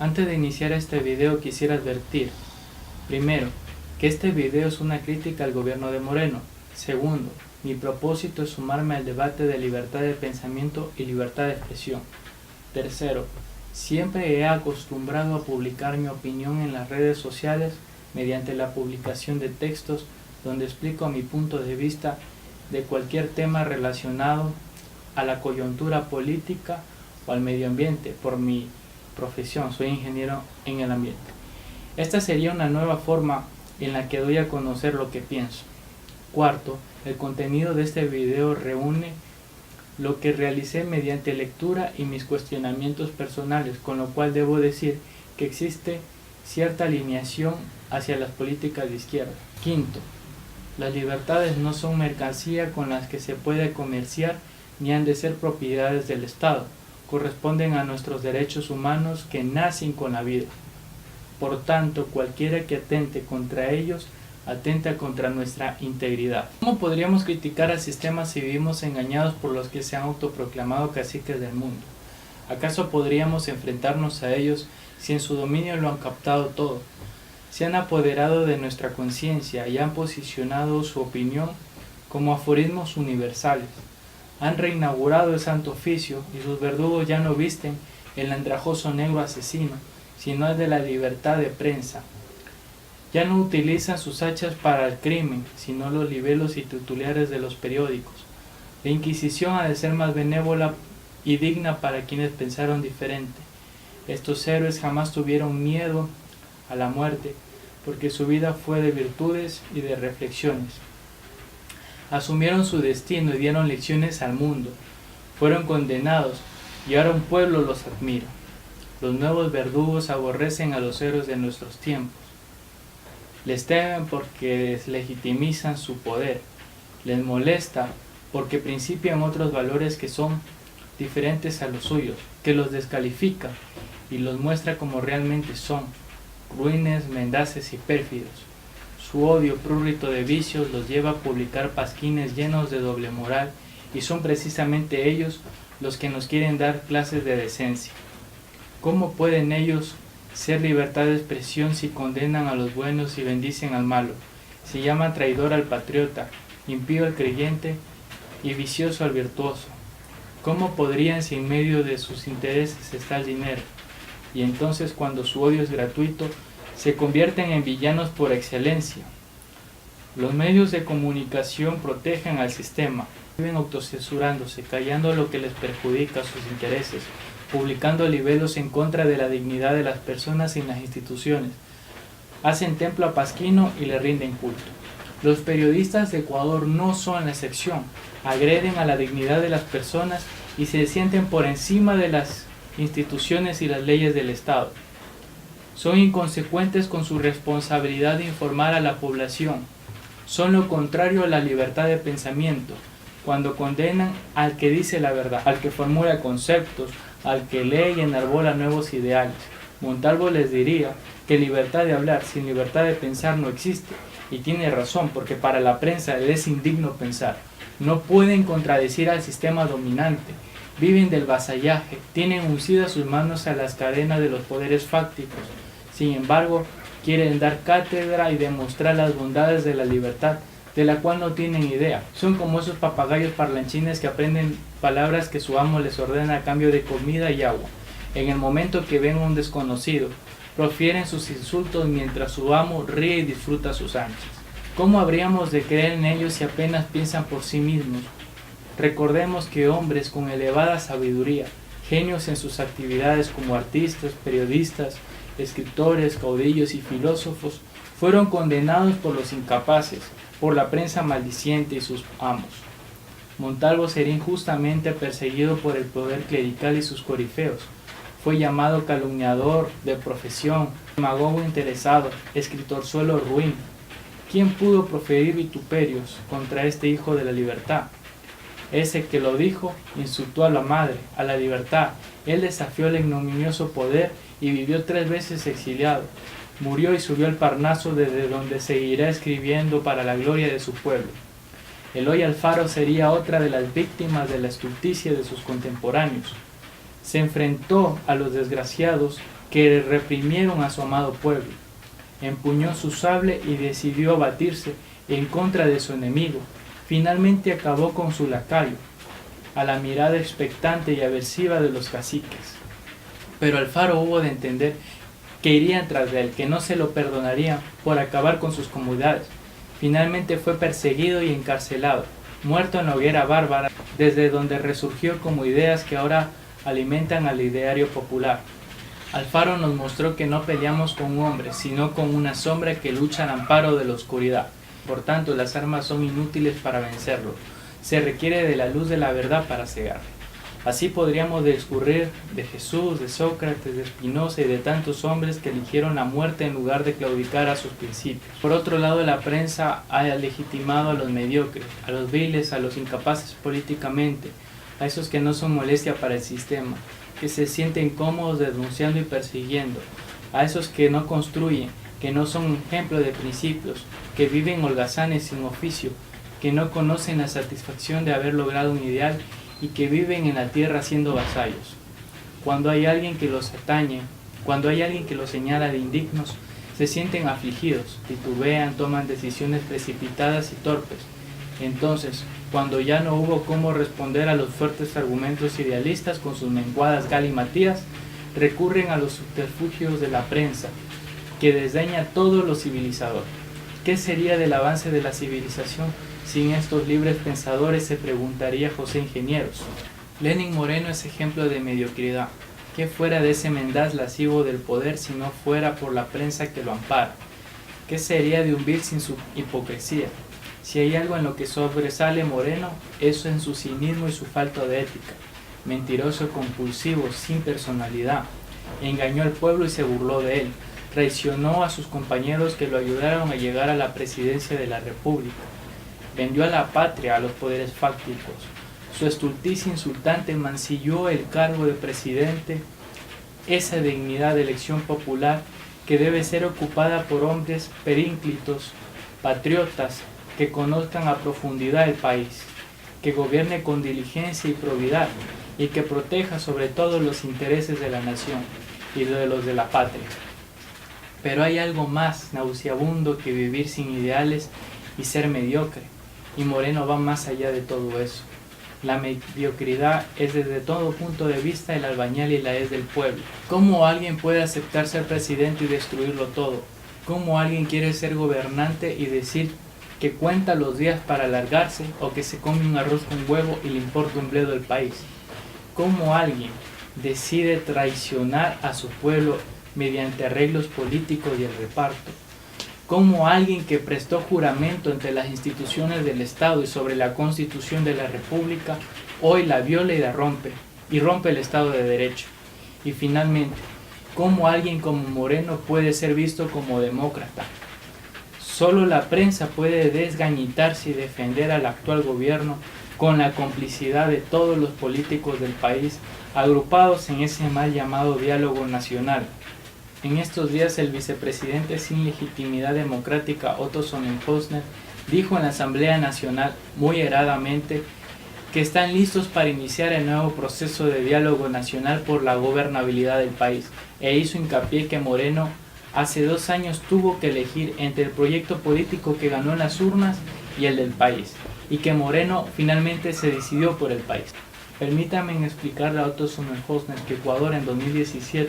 Antes de iniciar este video quisiera advertir, primero, que este video es una crítica al gobierno de Moreno. Segundo, mi propósito es sumarme al debate de libertad de pensamiento y libertad de expresión. Tercero, siempre he acostumbrado a publicar mi opinión en las redes sociales mediante la publicación de textos donde explico mi punto de vista de cualquier tema relacionado a la coyuntura política o al medio ambiente. Por mi profesión, soy ingeniero en el ambiente. Esta sería una nueva forma en la que doy a conocer lo que pienso. Cuarto, el contenido de este video reúne lo que realicé mediante lectura y mis cuestionamientos personales, con lo cual debo decir que existe cierta alineación hacia las políticas de izquierda. Quinto, las libertades no son mercancía con las que se puede comerciar ni han de ser propiedades del Estado, corresponden a nuestros derechos humanos que nacen con la vida. Por tanto, cualquiera que atente contra ellos, atenta contra nuestra integridad. ¿Cómo podríamos criticar al sistema si vivimos engañados por los que se han autoproclamado caciques del mundo? ¿Acaso podríamos enfrentarnos a ellos si en su dominio lo han captado todo? Se han apoderado de nuestra conciencia y han posicionado su opinión como aforismos universales. Han reinaugurado el Santo Oficio y sus verdugos ya no visten el andrajoso negro asesino, sino el de la libertad de prensa. Ya no utilizan sus hachas para el crimen, sino los libelos y titulares de los periódicos. La Inquisición ha de ser más benévola y digna para quienes pensaron diferente. Estos héroes jamás tuvieron miedo a la muerte, porque su vida fue de virtudes y de reflexiones. Asumieron su destino y dieron lecciones al mundo. Fueron condenados y ahora un pueblo los admira. Los nuevos verdugos aborrecen a los héroes de nuestros tiempos. Les temen porque deslegitimizan su poder. Les molesta porque principian otros valores que son diferentes a los suyos, que los descalifica y los muestra como realmente son, ruines, mendaces y pérfidos. Su odio prurito de vicios los lleva a publicar pasquines llenos de doble moral y son precisamente ellos los que nos quieren dar clases de decencia. ¿Cómo pueden ellos ser libertad de expresión si condenan a los buenos y bendicen al malo? Si llaman traidor al patriota, impío al creyente y vicioso al virtuoso. ¿Cómo podrían si en medio de sus intereses está el dinero? Y entonces cuando su odio es gratuito, se convierten en villanos por excelencia. Los medios de comunicación protegen al sistema, viven autocensurándose, callando lo que les perjudica sus intereses, publicando libelos en contra de la dignidad de las personas y las instituciones. Hacen templo a Pasquino y le rinden culto. Los periodistas de Ecuador no son la excepción, agreden a la dignidad de las personas y se sienten por encima de las instituciones y las leyes del Estado. Son inconsecuentes con su responsabilidad de informar a la población. Son lo contrario a la libertad de pensamiento, cuando condenan al que dice la verdad, al que formula conceptos, al que lee y enarbola nuevos ideales. Montalvo les diría que libertad de hablar sin libertad de pensar no existe, y tiene razón, porque para la prensa les es indigno pensar. No pueden contradecir al sistema dominante, viven del vasallaje, tienen uncidas sus manos a las cadenas de los poderes fácticos. Sin embargo, quieren dar cátedra y demostrar las bondades de la libertad, de la cual no tienen idea. Son como esos papagayos parlanchines que aprenden palabras que su amo les ordena a cambio de comida y agua. En el momento que ven a un desconocido, profieren sus insultos mientras su amo ríe y disfruta sus anchas. ¿Cómo habríamos de creer en ellos si apenas piensan por sí mismos? Recordemos que hombres con elevada sabiduría, genios en sus actividades como artistas, periodistas, escritores, caudillos y filósofos, fueron condenados por los incapaces, por la prensa maldiciente y sus amos. Montalvo sería injustamente perseguido por el poder clerical y sus corifeos. Fue llamado calumniador de profesión, demagogo interesado, escritorzuelo ruin. ¿Quién pudo proferir vituperios contra este hijo de la libertad? Ese que lo dijo insultó a la madre, a la libertad. Él desafió el ignominioso poder y vivió 3 veces exiliado. Murió y subió al Parnaso, desde donde seguirá escribiendo para la gloria de su pueblo. Eloy Alfaro sería otra de las víctimas de la estulticia de sus contemporáneos. Se enfrentó a los desgraciados que reprimieron a su amado pueblo. Empuñó su sable y decidió abatirse en contra de su enemigo. Finalmente acabó con su lacayo, a la mirada expectante y aversiva de los caciques. Pero Alfaro hubo de entender que irían tras de él, que no se lo perdonarían por acabar con sus comodidades. Finalmente fue perseguido y encarcelado, muerto en la hoguera bárbara, desde donde resurgió como ideas que ahora alimentan al ideario popular. Alfaro nos mostró que no peleamos con un hombre, sino con una sombra que lucha al amparo de la oscuridad. Por tanto, las armas son inútiles para vencerlo. Se requiere de la luz de la verdad para cegarlo. Así podríamos discurrir de Jesús, de Sócrates, de Spinoza y de tantos hombres que eligieron la muerte en lugar de claudicar a sus principios. Por otro lado, la prensa ha legitimado a los mediocres, a los viles, a los incapaces políticamente, a esos que no son molestia para el sistema, que se sienten cómodos denunciando y persiguiendo, a esos que no construyen, que no son un ejemplo de principios, que viven holgazanes sin oficio, que no conocen la satisfacción de haber logrado un ideal y que viven en la tierra siendo vasallos. Cuando hay alguien que los atañe, cuando hay alguien que los señala de indignos, se sienten afligidos, titubean, toman decisiones precipitadas y torpes. Entonces, cuando ya no hubo cómo responder a los fuertes argumentos idealistas con sus menguadas galimatías, recurren a los subterfugios de la prensa, que desdeña todo lo civilizador. ¿Qué sería del avance de la civilización sin estos libres pensadores?, se preguntaría José Ingenieros. Lenin Moreno es ejemplo de mediocridad. ¿Qué fuera de ese mendaz lascivo del poder si no fuera por la prensa que lo ampara? ¿Qué sería de un vil sin su hipocresía? Si hay algo en lo que sobresale Moreno, eso en su cinismo y su falta de ética. Mentiroso, compulsivo, sin personalidad. Engañó al pueblo y se burló de él. Traicionó a sus compañeros que lo ayudaron a llegar a la presidencia de la República. Vendió a la patria a los poderes fácticos. Su estulticia insultante mancilló el cargo de presidente, esa dignidad de elección popular que debe ser ocupada por hombres perínclitos, patriotas, que conozcan a profundidad el país, que gobierne con diligencia y probidad y que proteja sobre todo los intereses de la nación y de los de la patria. Pero hay algo más nauseabundo que vivir sin ideales y ser mediocre, y Moreno va más allá de todo eso. La mediocridad es desde todo punto de vista el albañal y la es del pueblo. ¿Cómo alguien puede aceptar ser presidente y destruirlo todo? ¿Cómo alguien quiere ser gobernante y decir que cuenta los días para alargarse o que se come un arroz con huevo y le importa un bledo el país? ¿Cómo alguien decide traicionar a su pueblo mediante arreglos políticos y el reparto? ¿Cómo alguien que prestó juramento ante las instituciones del Estado y sobre la Constitución de la República hoy la viola y la rompe el Estado de Derecho? Y finalmente, ¿cómo alguien como Moreno puede ser visto como demócrata? Solo la prensa puede desgañitarse y defender al actual gobierno con la complicidad de todos los políticos del país agrupados en ese mal llamado diálogo nacional. En estos días el vicepresidente sin legitimidad democrática Otto Sonnenfelsner dijo en la Asamblea Nacional muy airadamente que están listos para iniciar el nuevo proceso de diálogo nacional por la gobernabilidad del país, e hizo hincapié que Moreno hace 2 años tuvo que elegir entre el proyecto político que ganó en las urnas y el del país, y que Moreno finalmente se decidió por el país. Permítanme explicarle a Otto Sonnenfelsner que Ecuador en 2017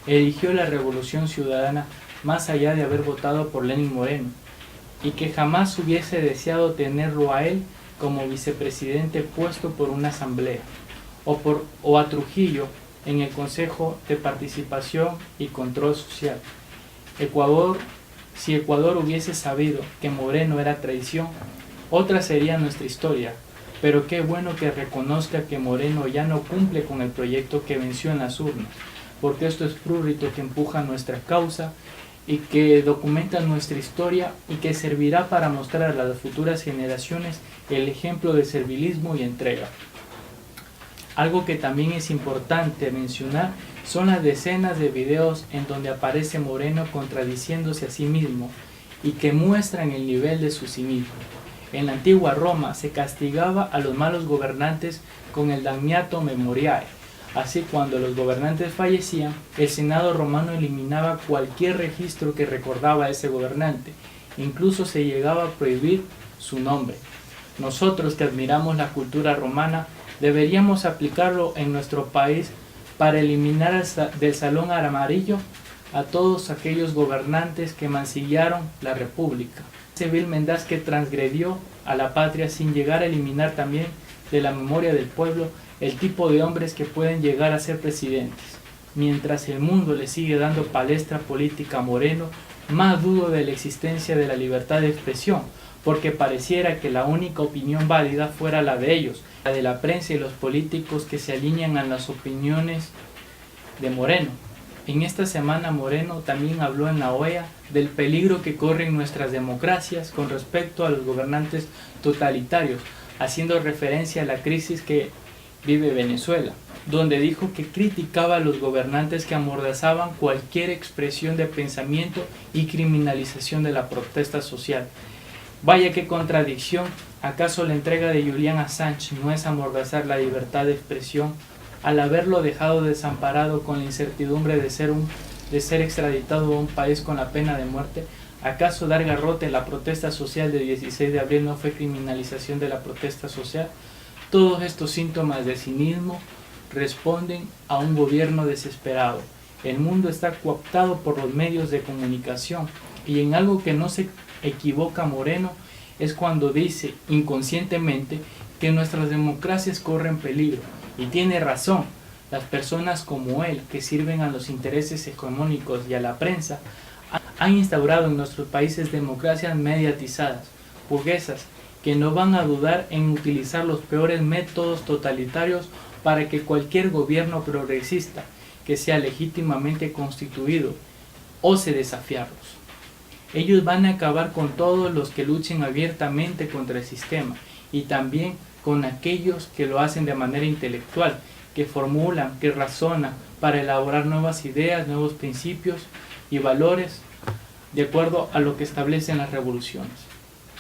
eligió la revolución ciudadana más allá de haber votado por Lenin Moreno, y que jamás hubiese deseado tenerlo a él como vicepresidente puesto por una asamblea, o a Trujillo en el Consejo de Participación y Control Social. Si Ecuador hubiese sabido que Moreno era traición, otra sería nuestra historia, pero qué bueno que reconozca que Moreno ya no cumple con el proyecto que venció en las urnas, porque esto es prurito que empuja nuestra causa y que documenta nuestra historia y que servirá para mostrar a las futuras generaciones el ejemplo de servilismo y entrega. Algo que también es importante mencionar son las decenas de videos en donde aparece Moreno contradiciéndose a sí mismo y que muestran el nivel de su cinismo. En la antigua Roma se castigaba a los malos gobernantes con el damniato memoriae, Así, cuando los gobernantes fallecían, el Senado romano eliminaba cualquier registro que recordaba a ese gobernante. Incluso se llegaba a prohibir su nombre. Nosotros que admiramos la cultura romana, deberíamos aplicarlo en nuestro país para eliminar del salón amarillo a todos aquellos gobernantes que mancillaron la república. Ese vil mendaz que transgredió a la patria sin llegar a eliminar también de la memoria del pueblo el tipo de hombres que pueden llegar a ser presidentes. Mientras el mundo le sigue dando palestra política a Moreno, más dudo de la existencia de la libertad de expresión, porque pareciera que la única opinión válida fuera la de ellos, la de la prensa y los políticos que se alinean a las opiniones de Moreno. En esta semana Moreno también habló en la OEA del peligro que corren nuestras democracias con respecto a los gobernantes totalitarios, haciendo referencia a la crisis que vive Venezuela, donde dijo que criticaba a los gobernantes que amordazaban cualquier expresión de pensamiento y criminalización de la protesta social. Vaya qué contradicción. ¿Acaso la entrega de Julian Assange no es amordazar la libertad de expresión al haberlo dejado desamparado con la incertidumbre de ser extraditado a un país con la pena de muerte? ¿Acaso dar garrote a la protesta social del 16 de abril no fue criminalización de la protesta social? Todos estos síntomas de cinismo responden a un gobierno desesperado. El mundo está cooptado por los medios de comunicación, y en algo que no se equivoca Moreno es cuando dice inconscientemente que nuestras democracias corren peligro, y tiene razón. Las personas como él, que sirven a los intereses hegemónicos y a la prensa, han instaurado en nuestros países democracias mediatizadas, burguesas, que no van a dudar en utilizar los peores métodos totalitarios para que cualquier gobierno progresista que sea legítimamente constituido ose desafiarlos. Ellos van a acabar con todos los que luchen abiertamente contra el sistema, y también con aquellos que lo hacen de manera intelectual, que formulan, que razonan para elaborar nuevas ideas, nuevos principios y valores de acuerdo a lo que establecen las revoluciones.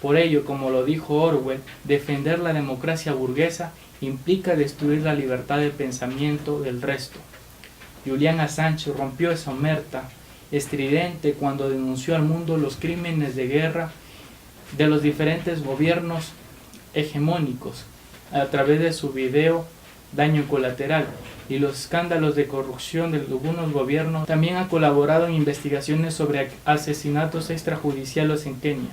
Por ello, como lo dijo Orwell, defender la democracia burguesa implica destruir la libertad de pensamiento del resto. Julian Assange rompió esa omerta estridente cuando denunció al mundo los crímenes de guerra de los diferentes gobiernos hegemónicos a través de su video Daño Colateral y los escándalos de corrupción de algunos gobiernos. También ha colaborado en investigaciones sobre asesinatos extrajudiciales en Kenia.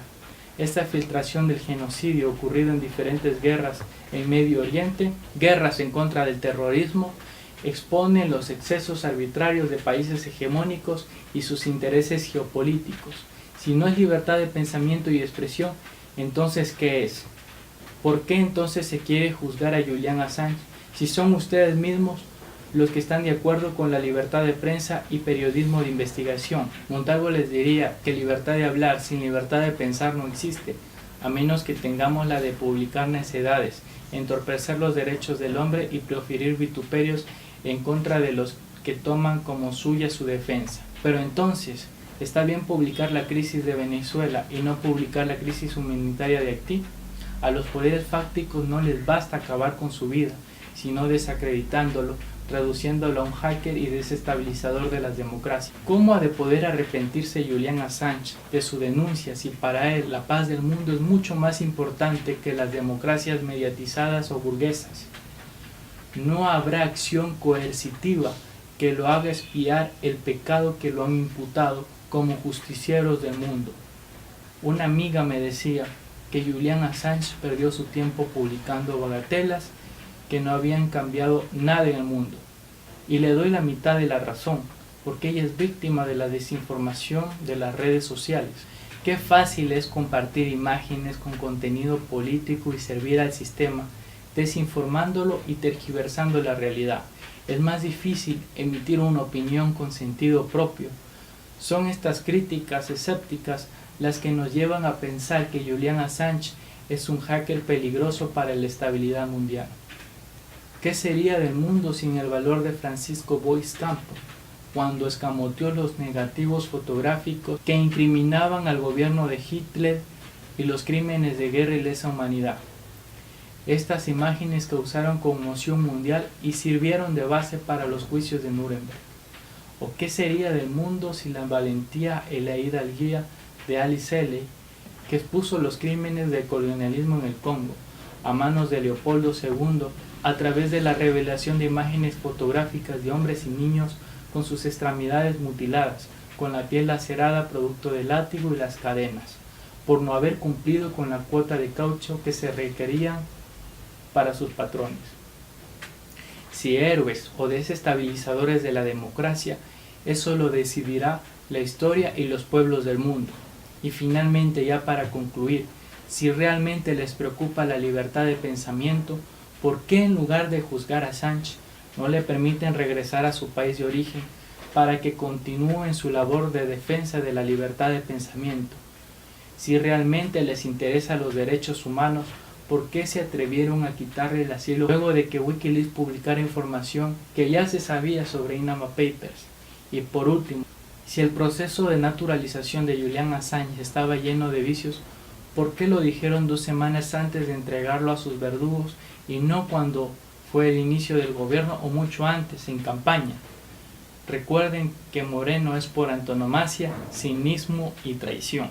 Esta filtración del genocidio ocurrido en diferentes guerras en Medio Oriente, guerras en contra del terrorismo, expone los excesos arbitrarios de países hegemónicos y sus intereses geopolíticos. Si no es libertad de pensamiento y expresión, entonces ¿qué es? ¿Por qué entonces se quiere juzgar a Julian Assange si son ustedes mismos los que están de acuerdo con la libertad de prensa y periodismo de investigación? Montalvo les diría que libertad de hablar sin libertad de pensar no existe, a menos que tengamos la de publicar necedades, entorpecer los derechos del hombre y proferir vituperios en contra de los que toman como suya su defensa. Pero entonces, ¿está bien publicar la crisis de Venezuela y no publicar la crisis humanitaria de Haití? A los poderes fácticos no les basta acabar con su vida, sino desacreditándolo, traduciéndolo a un hacker y desestabilizador de las democracias. ¿Cómo ha de poder arrepentirse Julian Assange de su denuncia si para él la paz del mundo es mucho más importante que las democracias mediatizadas o burguesas? No habrá acción coercitiva que lo haga expiar el pecado que lo han imputado como justicieros del mundo. Una amiga me decía que Julian Assange perdió su tiempo publicando bagatelas que no habían cambiado nada en el mundo. Y le doy la mitad de la razón, porque ella es víctima de la desinformación de las redes sociales. Qué fácil es compartir imágenes con contenido político y servir al sistema, desinformándolo y tergiversando la realidad. Es más difícil emitir una opinión con sentido propio. Son estas críticas escépticas las que nos llevan a pensar que Julian Assange es un hacker peligroso para la estabilidad mundial. ¿Qué sería del mundo sin el valor de Francisco Bois Campo, cuando escamoteó los negativos fotográficos que incriminaban al gobierno de Hitler y los crímenes de guerra y lesa humanidad? Estas imágenes causaron conmoción mundial y sirvieron de base para los juicios de Nuremberg. ¿O qué sería del mundo sin la valentía y la hidalguía de Ali Seeley, que expuso los crímenes del colonialismo en el Congo a manos de Leopoldo II a través de la revelación de imágenes fotográficas de hombres y niños con sus extremidades mutiladas, con la piel lacerada producto del látigo y las cadenas, por no haber cumplido con la cuota de caucho que se requerían para sus patrones? Si héroes o desestabilizadores de la democracia, eso lo decidirá la historia y los pueblos del mundo. Y finalmente, ya para concluir, si realmente les preocupa la libertad de pensamiento, ¿por qué en lugar de juzgar a Assange no le permiten regresar a su país de origen para que continúe en su labor de defensa de la libertad de pensamiento? Si realmente les interesan los derechos humanos, ¿por qué se atrevieron a quitarle el asilo luego de que Wikileaks publicara información que ya se sabía sobre Panama Papers? Y por último, si el proceso de naturalización de Julian Assange estaba lleno de vicios, ¿por qué lo dijeron 2 semanas antes de entregarlo a sus verdugos y no cuando fue el inicio del gobierno o mucho antes, en campaña? Recuerden que Moreno es por antonomasia cinismo y traición.